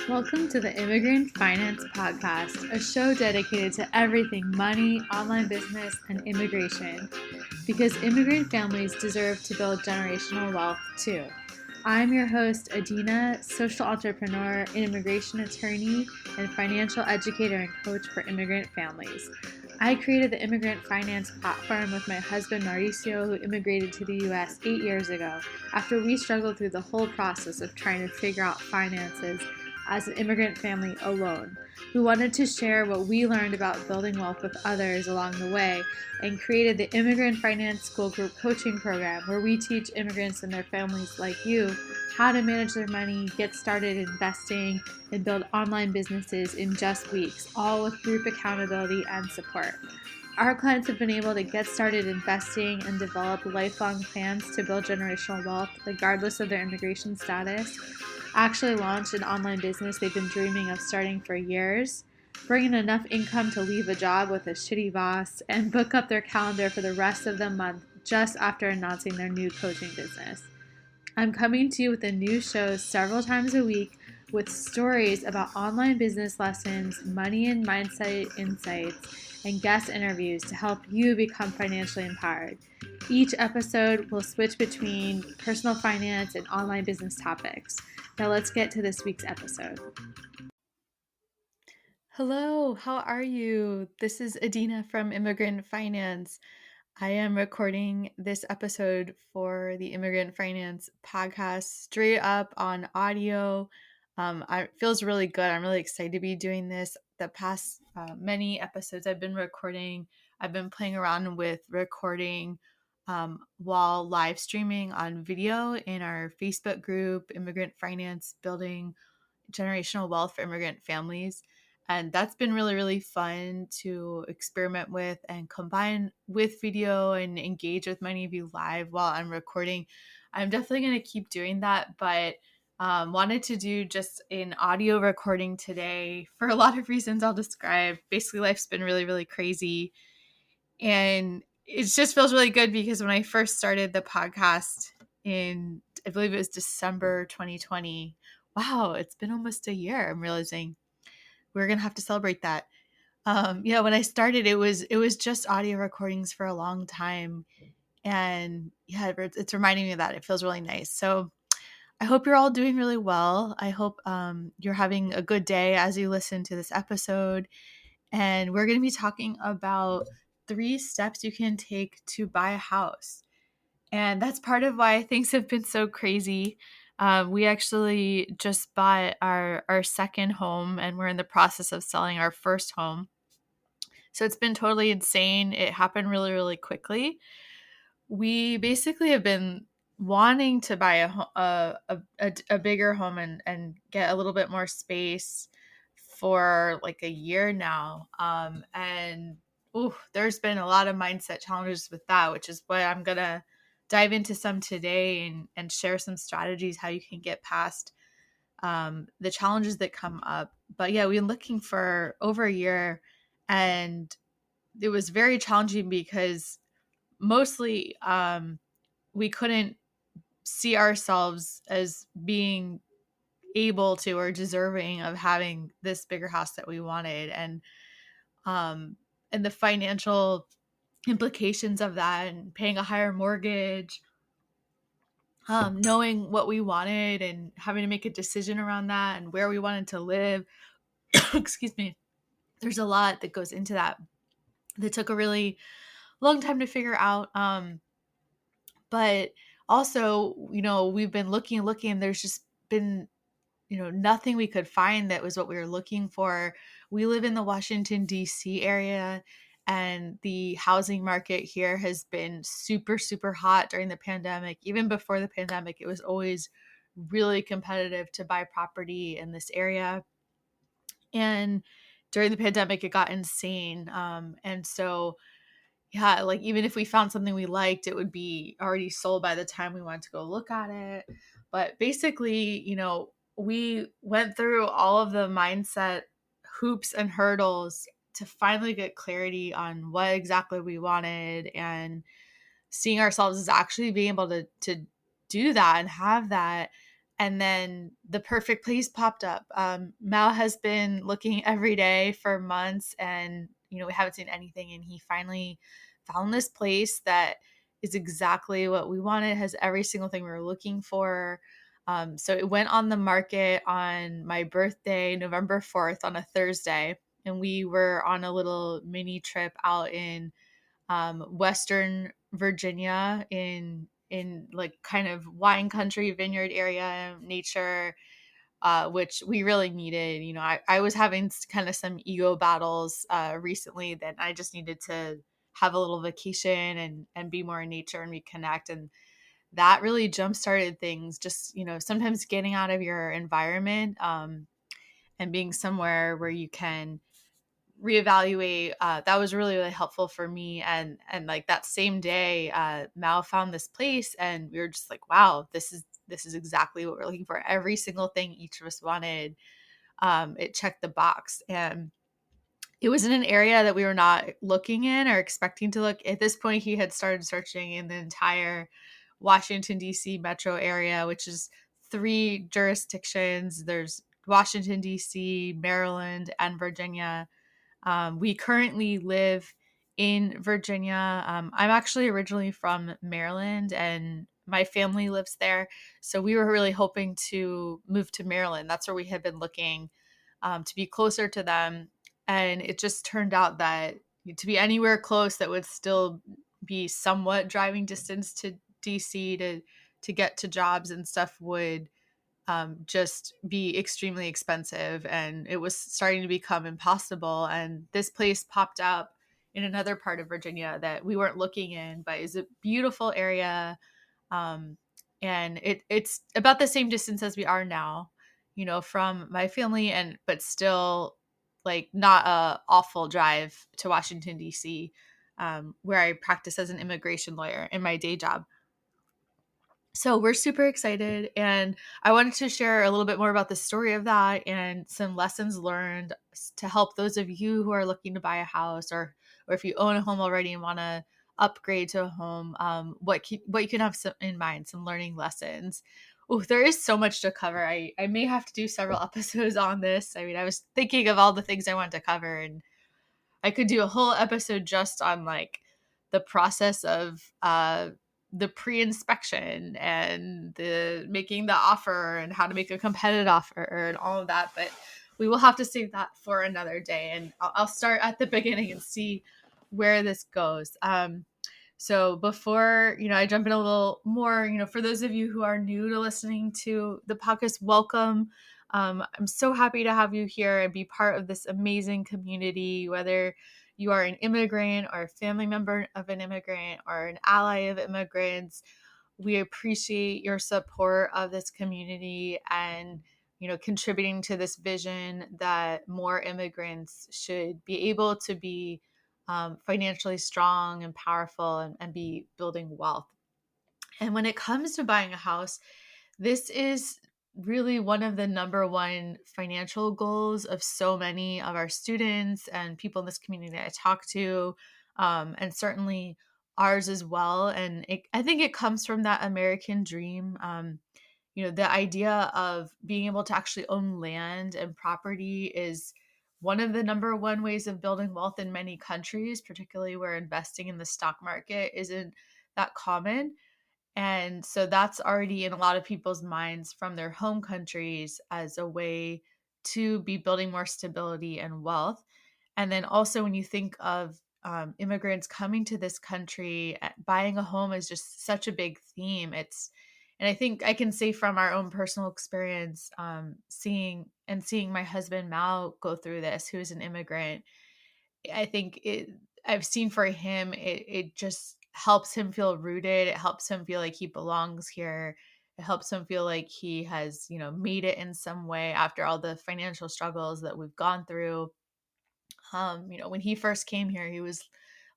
Welcome to the Immigrant Finance Podcast, a show dedicated to everything money, online business, and immigration, because immigrant families deserve to build generational wealth too. I'm your host, Adina, social entrepreneur, an immigration attorney, and financial educator and coach for immigrant families. I created the Immigrant Finance platform with my husband Mauricio, who immigrated to the U.S. 8 years ago after we struggled through the whole process of trying to figure out finances as an immigrant family alone. We wanted to share what we learned about building wealth with others along the way and created the Immigrant Finance School Group Coaching Program, where we teach immigrants and their families like you how to manage their money, get started investing, and build online businesses in just weeks, all with group accountability and support. Our clients have been able to get started investing and develop lifelong plans to build generational wealth regardless of their immigration status, actually launched an online business they've been dreaming of starting for years, bring in enough income to leave a job with a shitty boss, and book up their calendar for the rest of the month just after announcing their new coaching business. I'm coming to you with a new show several times a week with stories about online business lessons, money and mindset insights, and guest interviews to help you become financially empowered. Each episode will switch between personal finance and online business topics. Now let's get to this week's episode. Hello, how are you? This is Adina from Immigrant Finance. I am recording this episode for the Immigrant Finance Podcast straight up on audio. It feels really good. I'm really excited to be doing this. The past many episodes I've been recording, I've been playing around with recording while live streaming on video in our Facebook group, Immigrant Finance Building Generational Wealth for Immigrant Families. And that's been really, really fun to experiment with and combine with video and engage with many of you live while I'm recording. I'm definitely going to keep doing that, but wanted to do just an audio recording today for a lot of reasons I'll describe. Basically, life's been really, really crazy. And it just feels really good because when I first started the podcast in, I believe it was December 2020, wow, it's been almost a year. I'm realizing we're going to have to celebrate that. When I started, it was just audio recordings for a long time. And yeah, it's reminding me of that. It feels really nice. So I hope you're all doing really well. I hope you're having a good day as you listen to this episode. And we're going to be talking about 3 steps you can take to buy a house. And that's part of why things have been so crazy. We actually just bought our second home, and we're in the process of selling our first home. So it's been totally insane. It happened really, really quickly. We basically have been wanting to buy a bigger home and get a little bit more space for like a year now. There's been a lot of mindset challenges with that, which is why I'm going to dive into some today and share some strategies how you can get past the challenges that come up. But yeah, we've been looking for over a year, and it was very challenging because mostly we couldn't see ourselves as being able to or deserving of having this bigger house that we wanted, and the financial implications of that, and paying a higher mortgage, knowing what we wanted and having to make a decision around that and where we wanted to live. Excuse me. There's a lot that goes into that took a really long time to figure out. But also, we've been looking, and there's just been, nothing we could find that was what we were looking for. We live in the Washington, D.C. area, and the housing market here has been super, super hot during the pandemic. Even before the pandemic, it was always really competitive to buy property in this area. And during the pandemic, it got insane. And so, yeah, like even if we found something we liked, it would be already sold by the time we wanted to go look at it. But basically, we went through all of the mindset hoops and hurdles to finally get clarity on what exactly we wanted, and seeing ourselves as actually being able to do that and have that. And then the perfect place popped up. Mal has been looking every day for months, and we haven't seen anything. And he finally found this place that is exactly what we wanted. Has every single thing we were looking for. So it went on the market on my birthday, November 4th, on a Thursday, and we were on a little mini trip out in Western Virginia in like kind of wine country, vineyard area, nature, which we really needed. I was having kind of some ego battles recently that I just needed to have a little vacation and be more in nature and reconnect. And that really jump started things. Just sometimes getting out of your environment, and being somewhere where you can reevaluate. That was really, really helpful for me. And like that same day, Mao found this place, and we were just like, wow, this is exactly what we're looking for. Every single thing each of us wanted, it checked the box. And it was in an area that we were not looking in or expecting to look. At this point, he had started searching in the entire Washington, D.C. metro area, which is 3 jurisdictions. There's Washington, D.C., Maryland, and Virginia. We currently live in Virginia. I'm actually originally from Maryland, and my family lives there. So we were really hoping to move to Maryland. That's where we had been looking, to be closer to them. And it just turned out that to be anywhere close that would still be somewhat driving distance to DC to get to jobs and stuff would just be extremely expensive, and it was starting to become impossible. And this place popped up in another part of Virginia that we weren't looking in, but is a beautiful area. um, and it's about the same distance as we are now, from my family, and but still like not a awful drive to Washington, DC, where I practice as an immigration lawyer in my day job. So we're super excited, and I wanted to share a little bit more about the story of that and some lessons learned to help those of you who are looking to buy a house, or if you own a home already and want to upgrade to a home, what you can have in mind, some learning lessons. Oh, there is so much to cover. I may have to do several episodes on this. I mean, I was thinking of all the things I wanted to cover, and I could do a whole episode just on like the process of the pre-inspection and the making the offer and how to make a competitive offer and all of that. But we will have to save that for another day. And I'll start at the beginning and see where this goes. So before, I jump in a little more, for those of you who are new to listening to the podcast, welcome. I'm so happy to have you here and be part of this amazing community, whether you are an immigrant or a family member of an immigrant or an ally of immigrants. We appreciate your support of this community and, contributing to this vision that more immigrants should be able to be financially strong and powerful, and be building wealth. And when it comes to buying a house, this is really one of the number one financial goals of so many of our students and people in this community that I talk to, and certainly ours as well. And I think it comes from that American dream. The idea of being able to actually own land and property is one of the number one ways of building wealth in many countries, particularly where investing in the stock market isn't that common. And so that's already in a lot of people's minds from their home countries as a way to be building more stability and wealth. And then also, when you think of immigrants coming to this country, buying a home is just such a big theme. And I think I can say from our own personal experience, seeing my husband Mao go through this, who is an immigrant, I think I've seen for him, it just helps him feel rooted. It helps him feel like he belongs here. It helps him feel like he has, made it in some way after all the financial struggles that we've gone through. When he first came here, he was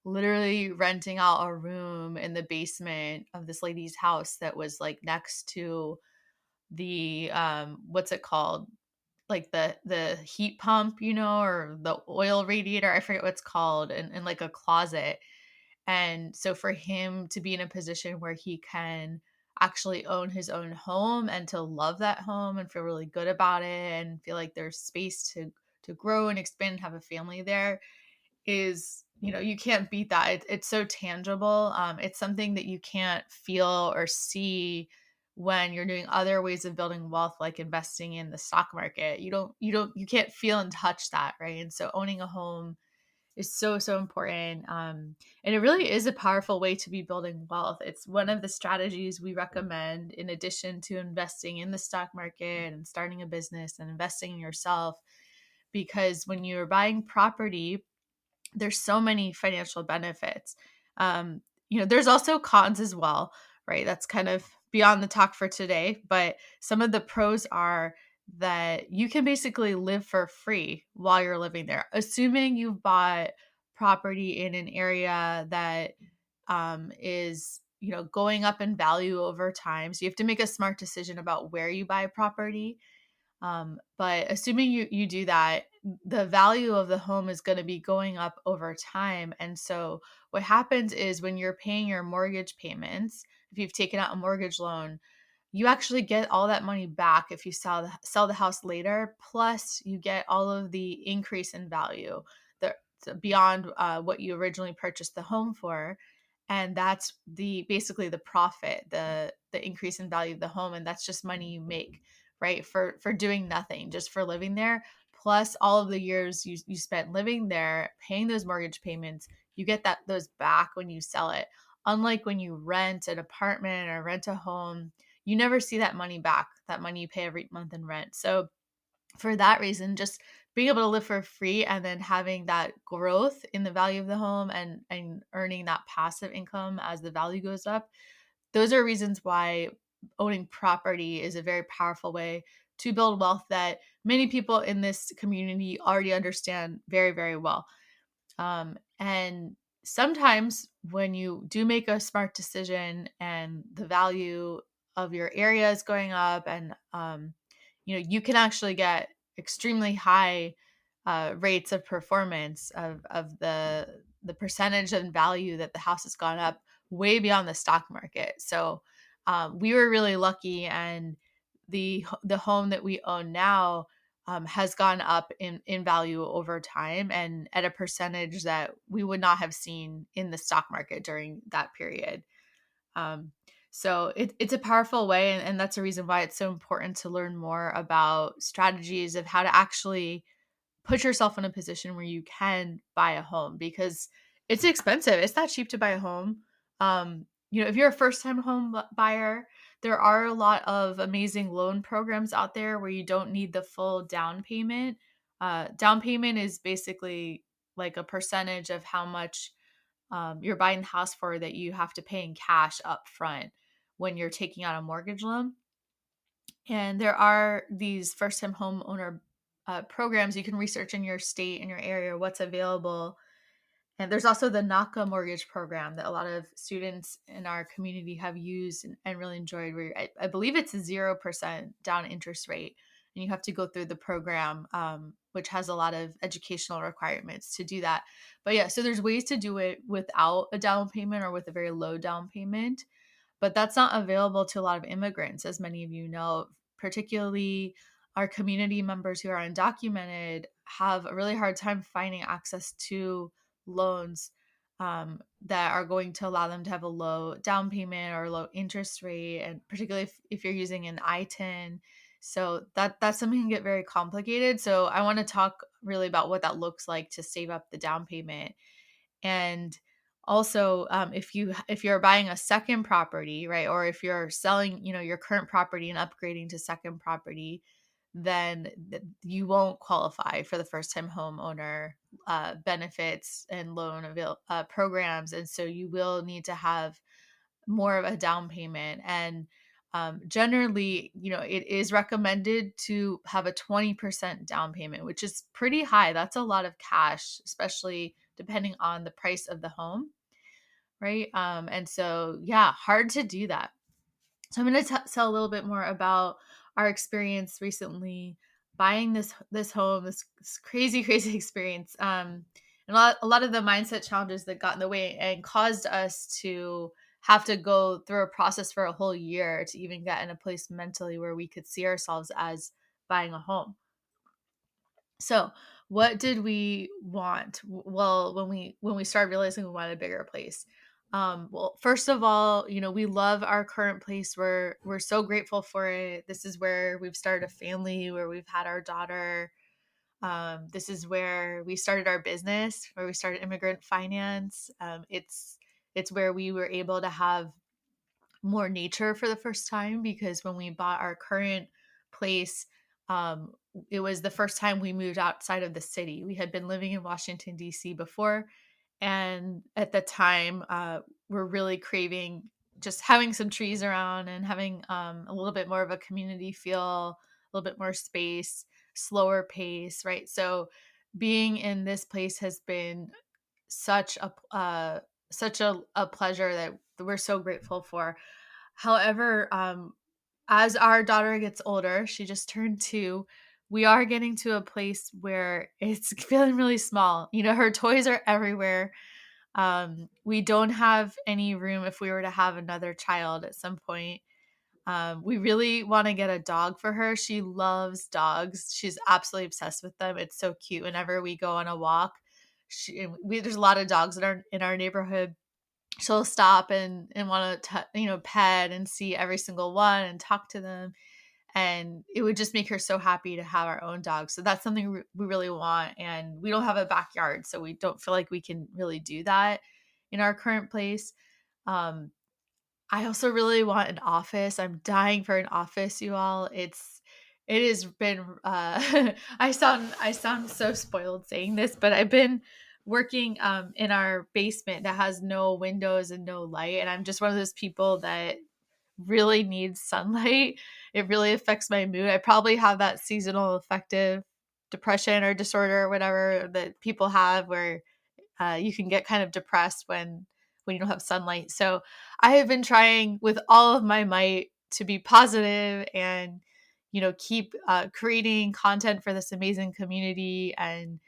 literally renting out a room in the basement of this lady's house that was like next to the what's it called, like the heat pump, or the oil radiator, I forget what it's called, in like a closet. And so for him to be in a position where he can actually own his own home and to love that home and feel really good about it and feel like there's space to grow and expand and have a family there is, you can't beat that. It's so tangible. It's something that you can't feel or see when you're doing other ways of building wealth, like investing in the stock market. You can't feel and touch that, right? And so owning a home is so, so important. And it really is a powerful way to be building wealth. It's one of the strategies we recommend in addition to investing in the stock market and starting a business and investing in yourself. Because when you're buying property, there's so many financial benefits. Um, there's also cons as well, right? That's kind of beyond the talk for today. But some of the pros are that you can basically live for free while you're living there, assuming you've bought property in an area that is going up in value over time. So you have to make a smart decision about where you buy property. But assuming you do that, the value of the home is going to be going up over time. And so what happens is when you're paying your mortgage payments, if you've taken out a mortgage loan, you actually get all that money back if you sell the house later. Plus, you get all of the increase in value that beyond what you originally purchased the home for, and that's basically the profit, the increase in value of the home, and that's just money you make, right? For doing nothing, just for living there. Plus, all of the years you spent living there, paying those mortgage payments, you get those back when you sell it. Unlike when you rent an apartment or rent a home, you never see that money back, that money you pay every month in rent. So for that reason, just being able to live for free and then having that growth in the value of the home and earning that passive income as the value goes up, those are reasons why owning property is a very powerful way to build wealth that many people in this community already understand very, very well. And sometimes when you do make a smart decision and the value of your area is going up, and you can actually get extremely high rates of performance of the percentage and value that the house has gone up way beyond the stock market. So we were really lucky, and the home that we own now has gone up in value over time and at a percentage that we would not have seen in the stock market during that period. Um, so it's a powerful way, and that's a reason why it's so important to learn more about strategies of how to actually put yourself in a position where you can buy a home, because it's expensive. It's not cheap to buy a home. If you're a first-time home buyer, there are a lot of amazing loan programs out there where you don't need the full down payment. Down payment is basically like a percentage of how much you're buying the house for that you have to pay in cash up front when you're taking out a mortgage loan. And there are these first-time homeowner programs. You can research in your state and your area what's available. And there's also the NACA mortgage program that a lot of students in our community have used and really enjoyed, where I believe it's a 0% down interest rate. And you have to go through the program, which has a lot of educational requirements to do that. But yeah, so there's ways to do it without a down payment or with a very low down payment. But that's not available to a lot of immigrants, as many of you know. Particularly our community members who are undocumented have a really hard time finding access to loans that are going to allow them to have a low down payment or low interest rate, and particularly if you're using an I-10. So that's something that can get very complicated. So I want to talk really about what that looks like to save up the down payment. And also, if you're buying a second property, right, or if you're selling, your current property and upgrading to second property, then you won't qualify for the first time homeowner benefits and programs, and so you will need to have more of a down payment. And generally, it is recommended to have a 20% down payment, which is pretty high. That's a lot of cash, especially depending on the price of the home, right? And so, yeah, hard to do that. So I'm going to tell a little bit more about our experience recently buying this home, this crazy, crazy experience. And a lot of the mindset challenges that got in the way and caused us to have to go through a process for a whole year to even get in a place mentally where we could see ourselves as buying a home. So, what did we want? Well, when we started realizing we wanted a bigger place. Well, first of all, we love our current place. We're so grateful for it. This is where we've started a family, where we've had our daughter. This is where we started our business, where we started Immigrant Finance. It's where we were able to have more nature for the first time, because when we bought our current place, um, it was the first time we moved outside of the city. We had been living in Washington, D.C. before. And at the time, we're really craving just having some trees around and having a little bit more of a community feel, a little bit more space, slower pace, right? So being in this place has been such a pleasure that we're so grateful for. However, as our daughter gets older, she just turned 2. We are getting to a place where it's feeling really small. Her toys are everywhere. We don't have any room if we were to have another child at some point. We really want to get a dog for her. She loves dogs. She's absolutely obsessed with them. It's so cute. Whenever we go on a walk, there's a lot of dogs in our neighborhood. She'll stop and want to pet and see every single one and talk to them, and it would just make her so happy to have our own dog. So that's something we really want, and we don't have a backyard, so we don't feel like we can really do that in our current place. um I also really want an office. I'm dying for an office, you all. It has been I sound so spoiled saying this, but I've been working in our basement that has no windows and no light, and I'm just one of those people that really needs sunlight. It really affects my mood. I probably have that seasonal affective depression or disorder or whatever that people have, where you can get kind of depressed when you don't have sunlight. So I have been trying with all of my might to be positive and keep creating content for this amazing community and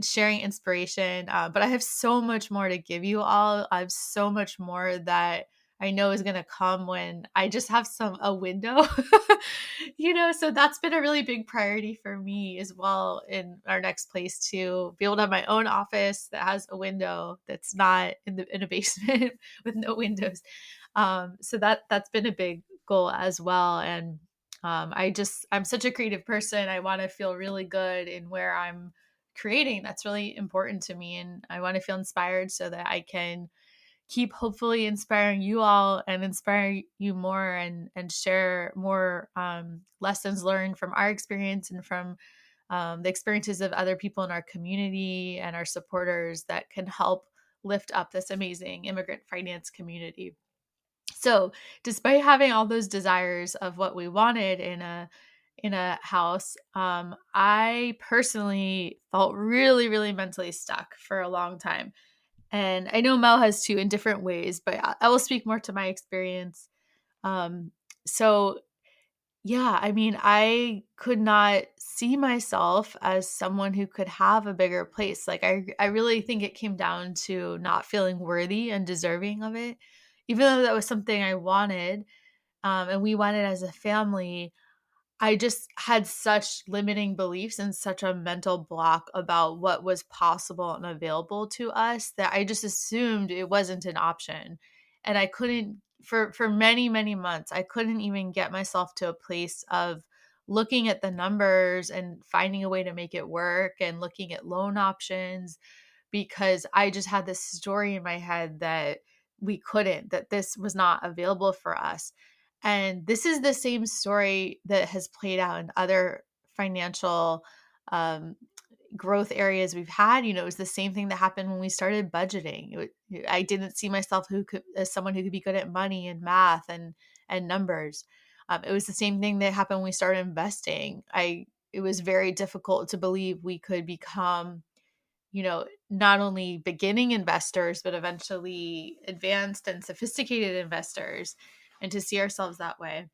sharing inspiration. But I have so much more to give you all. I have so much more that I know is going to come when I just have a window. So that's been a really big priority for me as well in our next place, to be able to have my own office that has a window, that's not in a basement with no windows. So that's been a big goal as well. And I'm such a creative person. I want to feel really good in where I'm creating. That's really important to me, and I want to feel inspired so that I can keep hopefully inspiring you all and inspire you more, and share more lessons learned from our experience and from the experiences of other people in our community and our supporters that can help lift up this amazing immigrant finance community. So, despite having all those desires of what we wanted in a house, I personally felt really, really mentally stuck for a long time. And I know Mel has too, in different ways, but I will speak more to my experience. Um, so yeah, I mean, I could not see myself as someone who could have a bigger place. Like I really think it came down to not feeling worthy and deserving of it, even though that was something I wanted, and we wanted as a family. I just had such limiting beliefs and such a mental block about what was possible and available to us that I just assumed it wasn't an option. And I couldn't, for many, many months, I couldn't even get myself to a place of looking at the numbers and finding a way to make it work and looking at loan options, because I just had this story in my head that that this was not available for us. And this is the same story that has played out in other financial um, growth areas we've had. It was the same thing that happened when we started budgeting. I didn't see myself as someone who could be good at money and math and numbers. It was the same thing that happened when we started investing. It was very difficult to believe we could become not only beginning investors, but eventually advanced and sophisticated investors, and to see ourselves that way.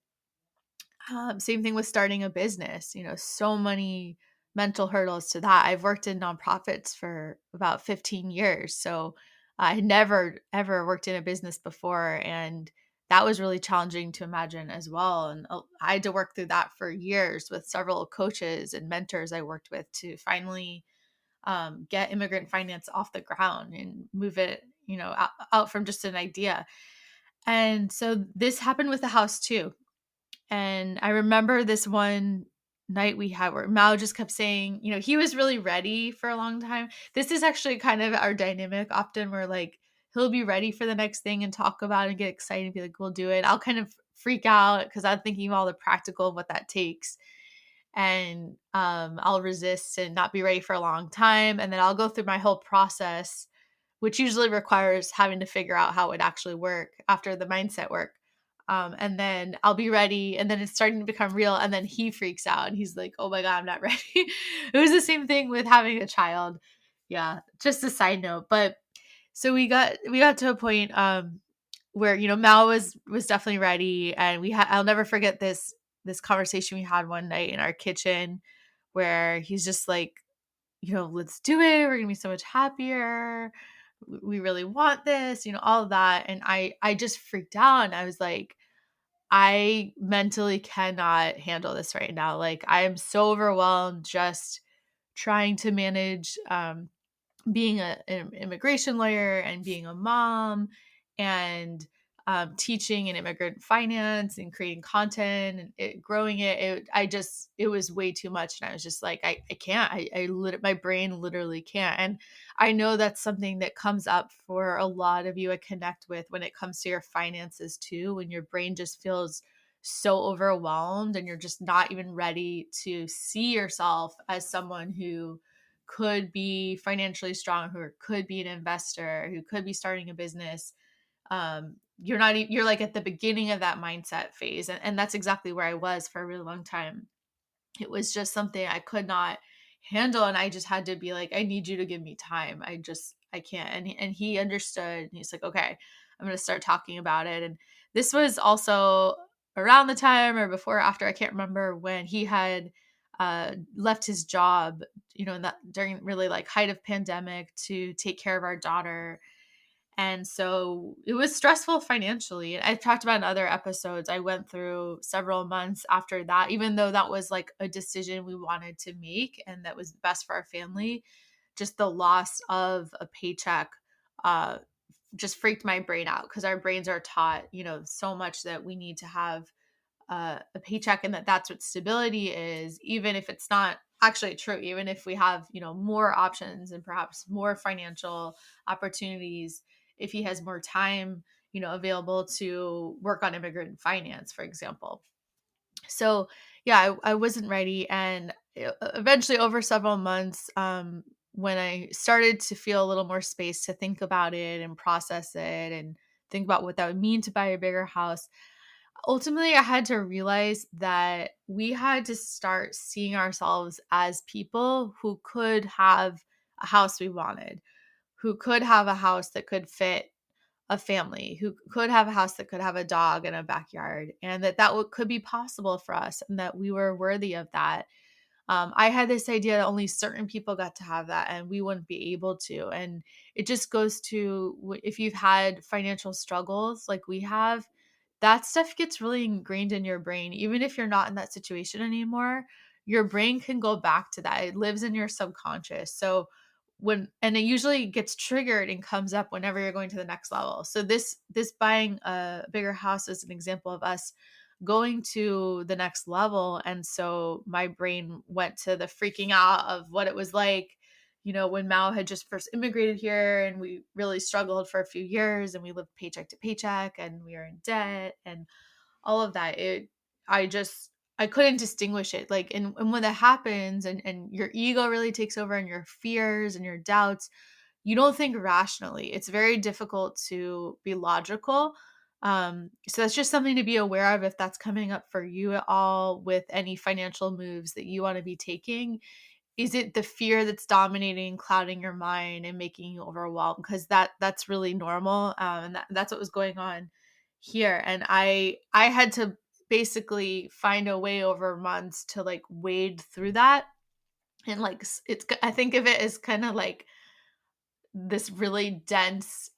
Same thing with starting a business, so many mental hurdles to that. I've worked in nonprofits for about 15 years. So I had never ever worked in a business before, and that was really challenging to imagine as well. And I had to work through that for years with several coaches and mentors I worked with to finally get immigrant finance off the ground and move it, out from just an idea. And so this happened with the house too. And I remember this one night we had where Mao just kept saying, he was really ready for a long time. This is actually kind of our dynamic. Often we're like, he'll be ready for the next thing and talk about it and get excited and be like, we'll do it. I'll kind of freak out because I'm thinking of all the practical of what that takes. And I'll resist and not be ready for a long time. And then I'll go through my whole process, which usually requires having to figure out how it would actually work after the mindset work. And then I'll be ready. And then it's starting to become real. And then he freaks out and he's like, oh my God, I'm not ready. It was the same thing with having a child. Yeah. Just a side note. But so we got to a point where, Mal was definitely ready. And I'll never forget this conversation we had one night in our kitchen where he's just like, let's do it. We're gonna be so much happier. We really want this, all of that. And I just freaked out. And I was like, I mentally cannot handle this right now. Like, I am so overwhelmed just trying to manage being an immigration lawyer and being a mom and teaching in immigrant finance and creating content and growing it was way too much. And I was just like, I can't, my brain literally can't. And I know that's something that comes up for a lot of you I connect with when it comes to your finances too, when your brain just feels so overwhelmed and you're just not even ready to see yourself as someone who could be financially strong, who could be an investor, who could be starting a business. You're like at the beginning of that mindset phase. And that's exactly where I was for a really long time. It was just something I could not handle. And I just had to be like, I need you to give me time. I can't. And he understood. And he's like, okay, I'm going to start talking about it. And this was also around the time or before or after, I can't remember, when he had left his job, in that during really like height of pandemic to take care of our daughter. And so it was stressful financially. And I've talked about in other episodes, I went through several months after that, even though that was like a decision we wanted to make and that was best for our family. Just the loss of a paycheck just freaked my brain out because our brains are taught, so much that we need to have a paycheck and that's what stability is, even if it's not actually true, even if we have, more options and perhaps more financial opportunities, if he has more time, available to work on immigrant finance, for example. So yeah, I wasn't ready. And eventually over several months, when I started to feel a little more space to think about it and process it and think about what that would mean to buy a bigger house, ultimately I had to realize that we had to start seeing ourselves as people who could have a house we wanted, who could have a house that could fit a family, who could have a house that could have a dog and a backyard, and that could be possible for us and that we were worthy of that. I had this idea that only certain people got to have that and we wouldn't be able to. And it just goes to if you've had financial struggles like we have, that stuff gets really ingrained in your brain. Even if you're not in that situation anymore, your brain can go back to that. It lives in your subconscious. So and it usually gets triggered and comes up whenever you're going to the next level. So this buying a bigger house is an example of us going to the next level. And so my brain went to the freaking out of what it was like, when Mao had just first immigrated here and we really struggled for a few years and we lived paycheck to paycheck and we were in debt and all of that. I couldn't distinguish it. Like, and when that happens and your ego really takes over and your fears and your doubts, you don't think rationally. It's very difficult to be logical. So that's just something to be aware of if that's coming up for you at all with any financial moves that you want to be taking. Is it the fear that's dominating, clouding your mind and making you overwhelmed? Because that's really normal. And that's what was going on here. And I had to basically find a way over months to like wade through that. And like, I think of it as kind of like this really dense,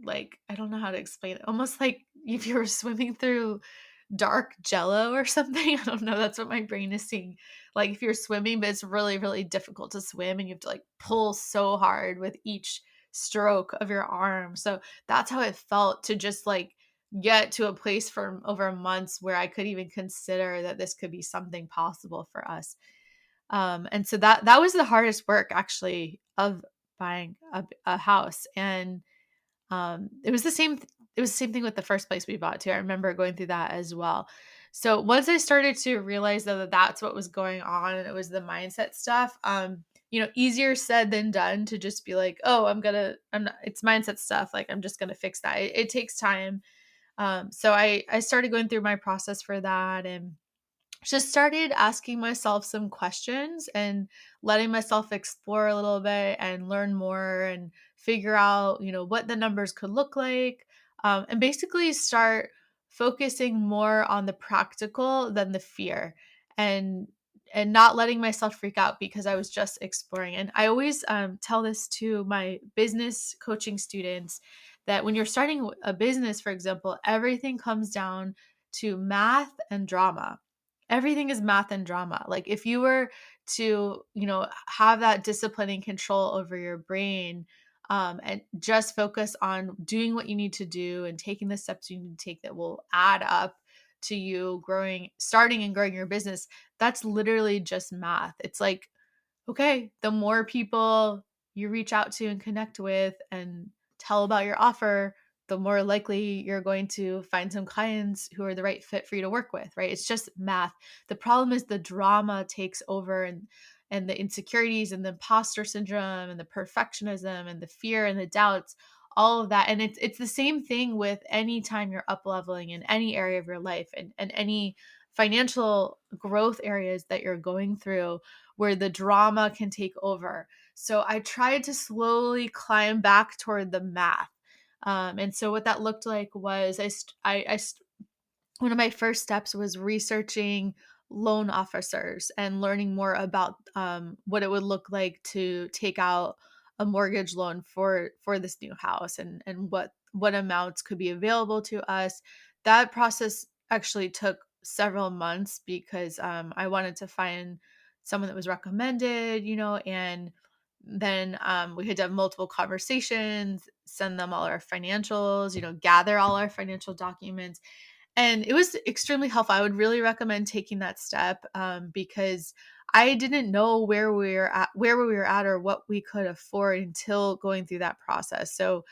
like, I don't know how to explain it, almost like if you were swimming through dark jello or something. I don't know. That's what my brain is seeing. Like if you're swimming, but it's really, really difficult to swim and you have to like pull so hard with each stroke of your arm. So that's how it felt to just like get to a place for over months where I could even consider that this could be something possible for us. And so that was the hardest work actually of buying a house. And it was the same it was the same thing with the first place we bought too. I remember going through that as well. So once I started to realize that that's what was going on and it was the mindset stuff, easier said than done to just be like, oh, I'm not, it's mindset stuff. Like I'm just going to fix that. It takes time. So I started going through my process for that and just started asking myself some questions and letting myself explore a little bit and learn more and figure out, what the numbers could look like. And basically start focusing more on the practical than the fear and not letting myself freak out because I was just exploring. And I always tell this to my business coaching students that when you're starting a business, for example, everything comes down to math and drama. Everything is math and drama. Like if you were to, have that discipline and control over your brain, and just focus on doing what you need to do and taking the steps you need to take that will add up to you starting and growing your business, that's literally just math. It's like, okay, the more people you reach out to and connect with and tell about your offer, the more likely you're going to find some clients who are the right fit for you to work with, right? It's just math. The problem is the drama takes over and the insecurities and the imposter syndrome and the perfectionism and the fear and the doubts, all of that. And it's the same thing with any time you're up leveling in any area of your life and any financial growth areas that you're going through where the drama can take over. So I tried to slowly climb back toward the math. And so what that looked like was one of my first steps was researching loan officers and learning more about what it would look like to take out a mortgage loan for this new house and what amounts could be available to us. That process actually took several months because I wanted to find someone that was recommended, and then we had to have multiple conversations, send them all our financials, gather all our financial documents. And it was extremely helpful. I would really recommend taking that step because I didn't know where we were at, or what we could afford until going through that process. So,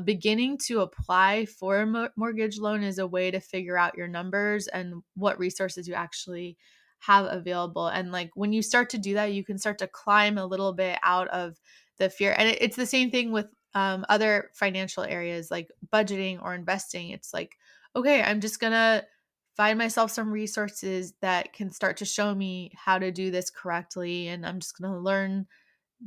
beginning to apply for a mortgage loan is a way to figure out your numbers and what resources you actually have available. And like when you start to do that, you can start to climb a little bit out of the fear. And it's the same thing with other financial areas like budgeting or investing. It's like, okay, I'm just going to find myself some resources that can start to show me how to do this correctly. And I'm just going to learn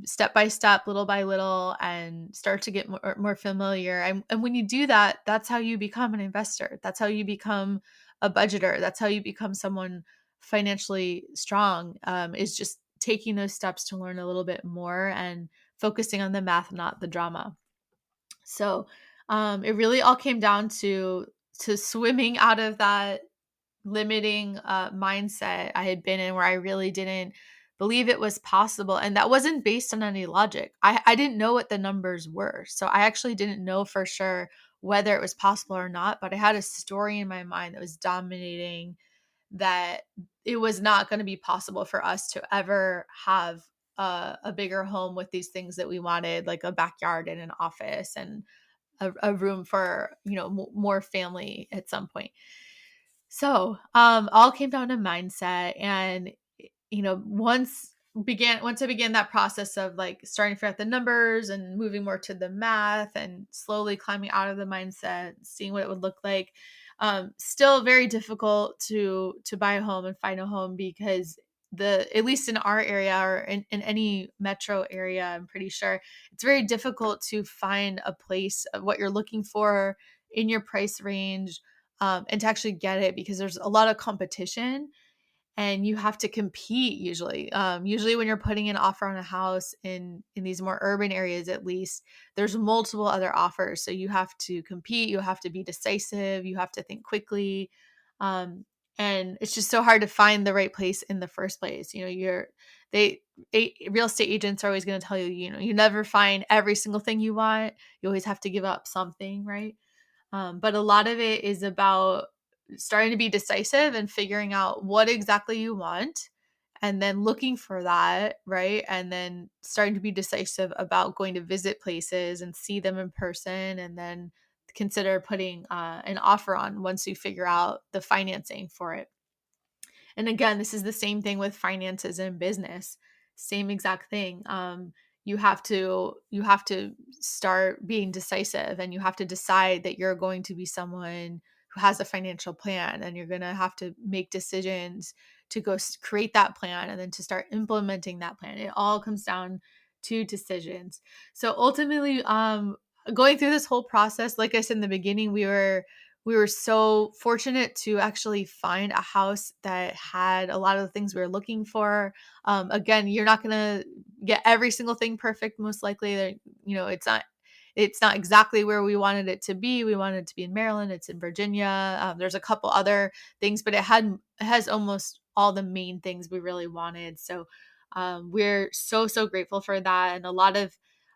step by step, little by little, and start to get more familiar. And when you do that, that's how you become an investor. That's how you become a budgeter. That's how you become someone financially strong, is just taking those steps to learn a little bit more and focusing on the math, not the drama. So it really all came down to swimming out of that limiting mindset I had been in, where I really didn't believe it was possible. And that wasn't based on any logic. I didn't know what the numbers were. So I actually didn't know for sure whether it was possible or not. But I had a story in my mind that was dominating that it was not going to be possible for us to ever have a bigger home with these things that we wanted, like a backyard and an office and a room for, more family at some point. So, all came down to mindset. And, once I began that process of like starting to figure out the numbers and moving more to the math and slowly climbing out of the mindset, seeing what it would look like. Still very difficult to buy a home and find a home because at least in our area or in any metro area, I'm pretty sure it's very difficult to find a place of what you're looking for in your price range, and to actually get it because there's a lot of competition. and you have to compete usually. Usually when you're putting an offer on a house in these more urban areas, at least, there's multiple other offers. So you have to compete, you have to be decisive, you have to think quickly. Um, and it's just so hard to find the right place in the first place. They real estate agents are always going to tell you, you never find every single thing you want. You always have to give up something, right? But a lot of it is about starting to be decisive and figuring out what exactly you want and then looking for that, right? And then starting to be decisive about going to visit places and see them in person, and then consider putting an offer on once you figure out the financing for it. And again, this is the same thing with finances and business. Same exact thing. You have to start being decisive, and you have to decide that you're going to be someone who has a financial plan, and you're going to have to make decisions to go create that plan and then to start implementing that plan. It all comes down to decisions. So ultimately, going through this whole process, like I said in the beginning, we were so fortunate to actually find a house that had a lot of the things we were looking for. Again, you're not going to get every single thing perfect. Most likely, it's not exactly where we wanted it to be. We wanted it to be in Maryland. It's in Virginia. There's a couple other things, but it has almost all the main things we really wanted. So we're so grateful for that. And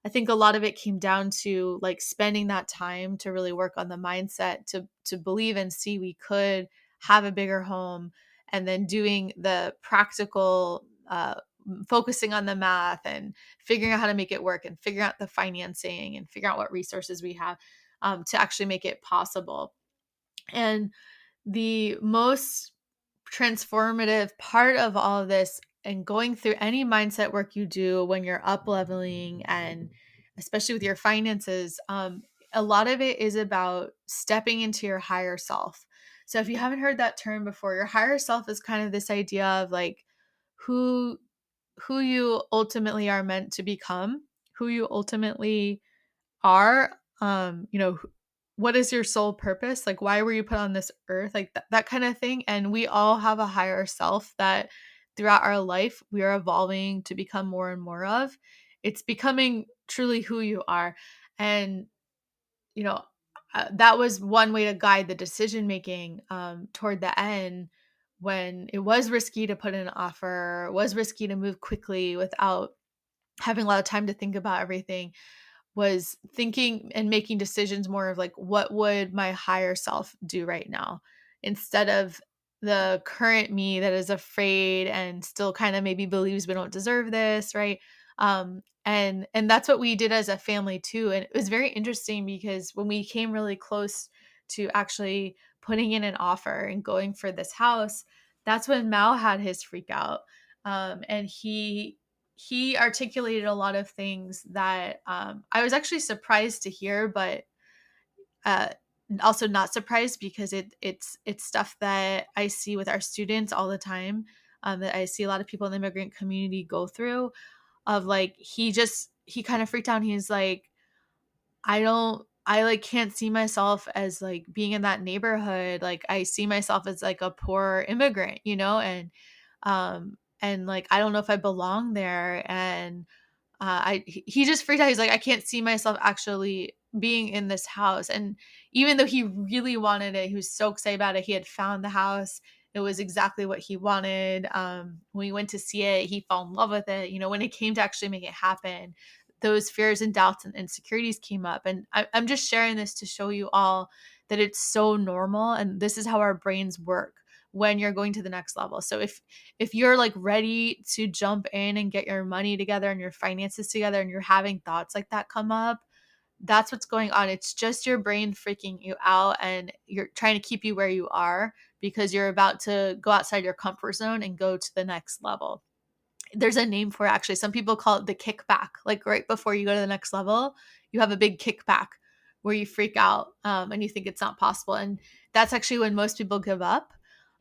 I think a lot of it came down to like spending that time to really work on the mindset to believe and see we could have a bigger home, and then doing the practical, focusing on the math and figuring out how to make it work, and figuring out the financing and figuring out what resources we have to actually make it possible. And the most transformative part of all of this, and going through any mindset work you do when you're up leveling, and especially with your finances, a lot of it is about stepping into your higher self. So if you haven't heard that term before, your higher self is kind of this idea of like who who you ultimately are meant to become, who you ultimately are. What is your sole purpose? Like, why were you put on this earth? Like that kind of thing. And we all have a higher self that throughout our life we are evolving to become more and more of. It's becoming truly who you are. And you know that was one way to guide the decision making toward the end, when it was risky to put in an offer, it was risky to move quickly without having a lot of time to think about everything. Was thinking and making decisions more of like, what would my higher self do right now, instead of the current me that is afraid and still kind of maybe believes we don't deserve this, right? And that's what we did as a family too. And it was very interesting because when we came really close to actually putting in an offer and going for this house, that's when Mal had his freak out. And he articulated a lot of things that I was actually surprised to hear, but uh, also not surprised, because it's stuff that I see with our students all the time, that I see a lot of people in the immigrant community go through. Of like, he kind of freaked out. He's like, I like can't see myself as like being in that neighborhood. Like I see myself as like a poor immigrant, and like I don't know if I belong there. And he just freaked out. He's like, I can't see myself actually being in this house. And even though he really wanted it, he was so excited about it. He had found the house. It was exactly what he wanted. When we went to see it, he fell in love with it. When it came to actually make it happen, those fears and doubts and insecurities came up. And I'm just sharing this to show you all that it's so normal. And this is how our brains work when you're going to the next level. So if you're like ready to jump in and get your money together and your finances together, and you're having thoughts like that come up, that's what's going on. It's just your brain freaking you out, and you're trying to keep you where you are because you're about to go outside your comfort zone and go to the next level. There's a name for it, actually. Some people call it the kickback. Like right before you go to the next level, you have a big kickback where you freak out, and you think it's not possible. And that's actually when most people give up.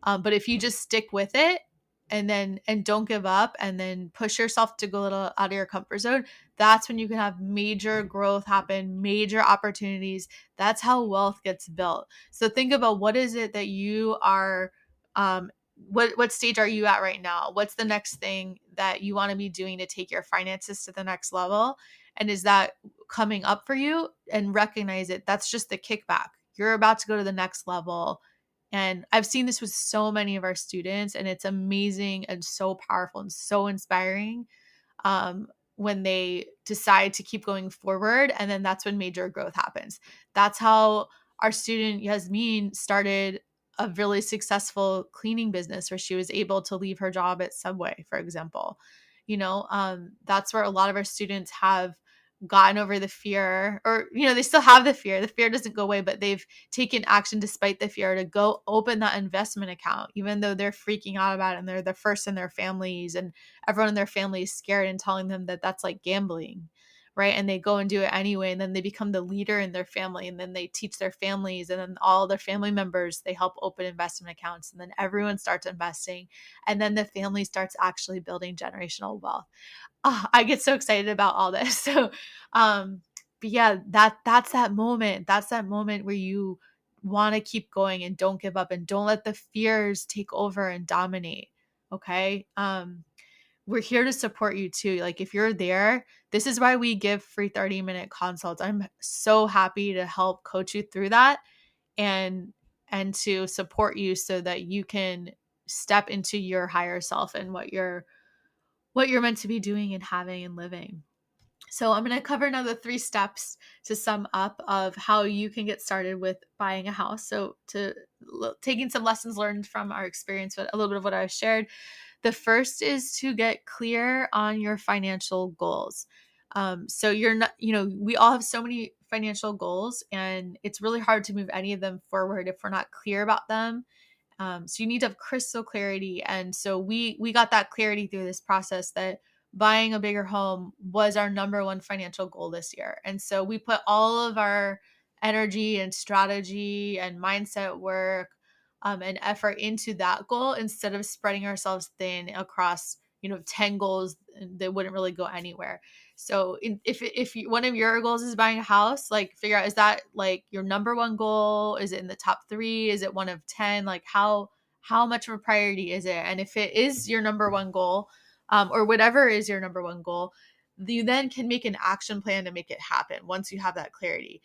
But if you just stick with it and don't give up, and then push yourself to go a little out of your comfort zone, that's when you can have major growth happen, major opportunities. That's how wealth gets built. So think about, what is it that you are what stage are you at right now? What's the next thing that you want to be doing to take your finances to the next level? And is that coming up for you? And recognize it. That's just the kickback. You're about to go to the next level. And I've seen this with so many of our students, and it's amazing and so powerful and so inspiring um, when they decide to keep going forward. And then that's when major growth happens. That's how our student Yasmin started a really successful cleaning business where she was able to leave her job at Subway, for example. That's where a lot of our students have gotten over the fear, or they still have the fear. The fear doesn't go away, but they've taken action despite the fear to go open that investment account, even though they're freaking out about it and they're the first in their families and everyone in their family is scared and telling them that that's like gambling, right? And they go and do it anyway, and then they become the leader in their family, and then they teach their families, and then all their family members, they help open investment accounts, and then everyone starts investing, and then the family starts actually building generational wealth. I get so excited about all this. So, but yeah, that's that moment. That's that moment where you want to keep going and don't give up and don't let the fears take over and dominate. Okay. We're here to support you too. Like if you're there, this is why we give free 30-minute consults. I'm so happy to help coach you through that and to support you so that you can step into your higher self and what you're meant to be doing and having and living. So I'm going to cover another 3 steps to sum up of how you can get started with buying a house. So taking some lessons learned from our experience, but a little bit of what I've shared. The first is to get clear on your financial goals. So you're not, we all have so many financial goals, and it's really hard to move any of them forward if we're not clear about them. So you need to have crystal clarity. And so we got that clarity through this process that buying a bigger home was our number one financial goal this year. And so we put all of our energy and strategy and mindset work and effort into that goal instead of spreading ourselves thin across 10 goals that wouldn't really go anywhere. So one of your goals is buying a house, like figure out, is that like your number one goal? Is it in the top 3? Is it one of 10? Like how much of a priority is it? And if it is your number one goal, or whatever is your number one goal, you then can make an action plan to make it happen once you have that clarity.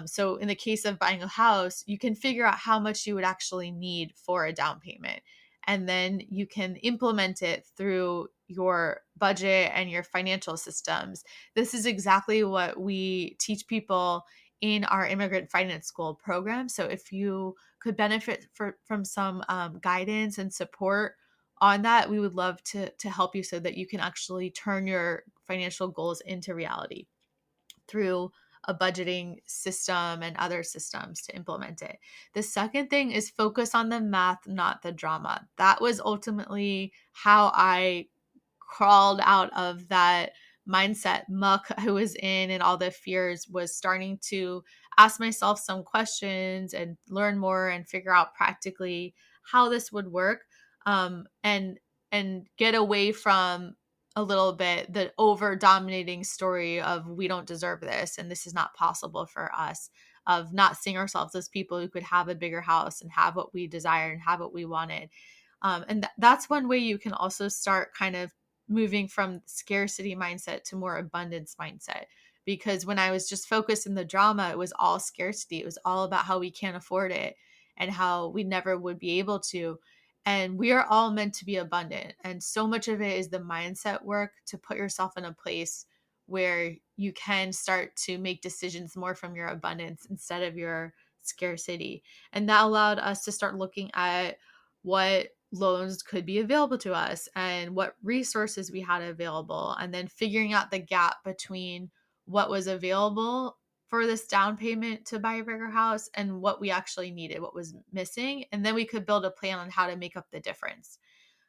So in the case of buying a house, you can figure out how much you would actually need for a down payment. And then you can implement it through your budget and your financial systems. This is exactly what we teach people in our Immigrant Finance School program. So if you could benefit from some guidance and support on that, we would love to help you so that you can actually turn your financial goals into reality through a budgeting system and other systems to implement it. The second thing is focus on the math, not the drama. That was ultimately how I crawled out of that mindset muck I was in, and all the fears, was starting to ask myself some questions and learn more and figure out practically how this would work, and get away from a little bit the over dominating story of we don't deserve this and this is not possible for us, of not seeing ourselves as people who could have a bigger house and have what we desire and have what we wanted. That's one way you can also start kind of moving from scarcity mindset to more abundance mindset. Because when I was just focused in the drama, it was all scarcity. It was all about how we can't afford it and how we never would be able to. And we are all meant to be abundant. And so much of it is the mindset work to put yourself in a place where you can start to make decisions more from your abundance instead of your scarcity. And that allowed us to start looking at what loans could be available to us and what resources we had available, and then figuring out the gap between what was available for this down payment to buy a bigger house and what we actually needed, what was missing. And then we could build a plan on how to make up the difference,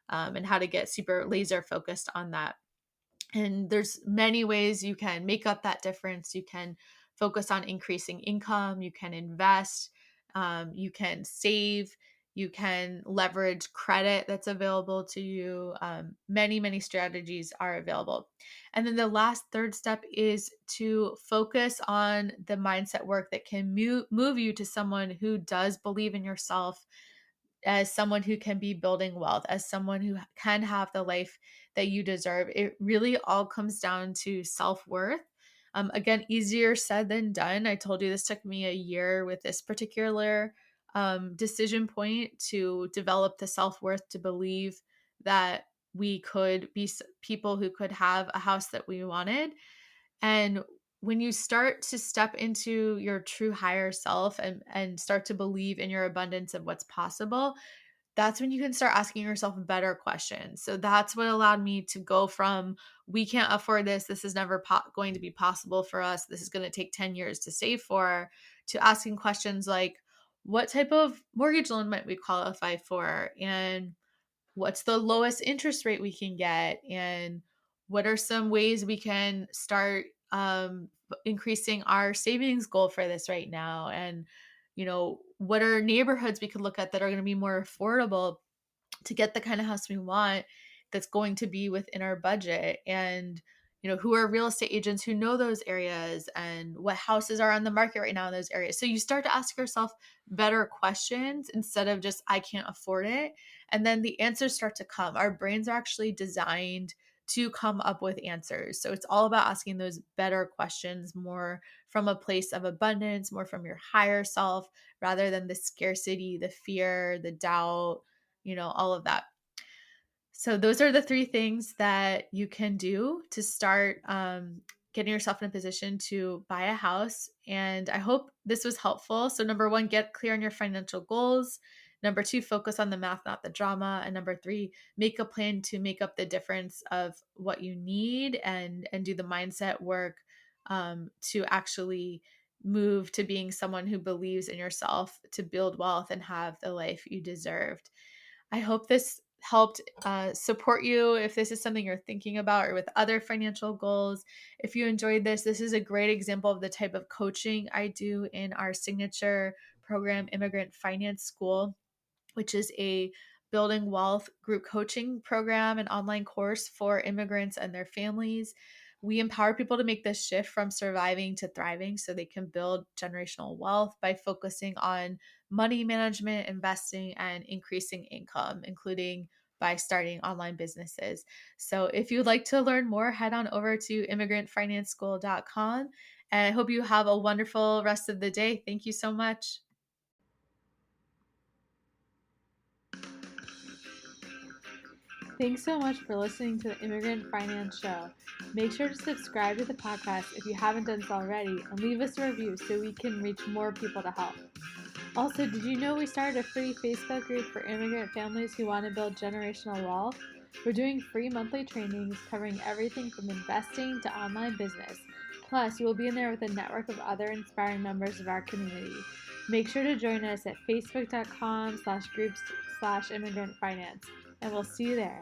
and how to get super laser focused on that. And there's many ways you can make up that difference. You can focus on increasing income, you can invest, you can save, you can leverage credit that's available to you. Many strategies are available. And then the last third step is to focus on the mindset work that can move you to someone who does believe in yourself, as someone who can be building wealth, as someone who can have the life that you deserve. It really all comes down to self-worth. Again, easier said than done. I told you this took me a year with this particular decision point to develop the self-worth to believe that we could be people who could have a house that we wanted. And when you start to step into your true higher self and start to believe in your abundance of what's possible, that's when you can start asking yourself better questions. So that's what allowed me to go from we can't afford this, this is never going to be possible for us, this is going to take 10 years to save for, to asking questions like what type of mortgage loan might we qualify for, and what's the lowest interest rate we can get, and what are some ways we can start increasing our savings goal for this right now, and what are neighborhoods we could look at that are going to be more affordable to get the kind of house we want that's going to be within our budget, and who are real estate agents who know those areas, and what houses are on the market right now in those areas. So you start to ask yourself better questions instead of just I can't afford it, and then the answers start to come. Our brains are actually designed to come up with answers. So it's all about asking those better questions, more from a place of abundance, more from your higher self, rather than the scarcity, the fear, the doubt, all of that. So those are the three things that you can do to start getting yourself in a position to buy a house. And I hope this was helpful. So number one, get clear on your financial goals. Number two, focus on the math, not the drama. And number three, make a plan to make up the difference of what you need, and do the mindset work to actually move to being someone who believes in yourself to build wealth and have the life you deserved. I hope this helped support you if this is something you're thinking about or with other financial goals. If you enjoyed this, this is a great example of the type of coaching I do in our signature program, Immigrant Finance School, which is a building wealth group coaching program, an online course for immigrants and their families. We empower people to make this shift from surviving to thriving so they can build generational wealth by focusing on money management, investing, and increasing income, including by starting online businesses. So if you'd like to learn more, head on over to immigrantfinanceschool.com. And I hope you have a wonderful rest of the day. Thank you so much. Thanks so much for listening to the Immigrant Finance Show. Make sure to subscribe to the podcast if you haven't done so already, and leave us a review so we can reach more people to help. Also, did you know we started a free Facebook group for immigrant families who want to build generational wealth? We're doing free monthly trainings covering everything from investing to online business. Plus, you will be in there with a network of other inspiring members of our community. Make sure to join us at facebook.com/groups/immigrantfinance, and we'll see you there.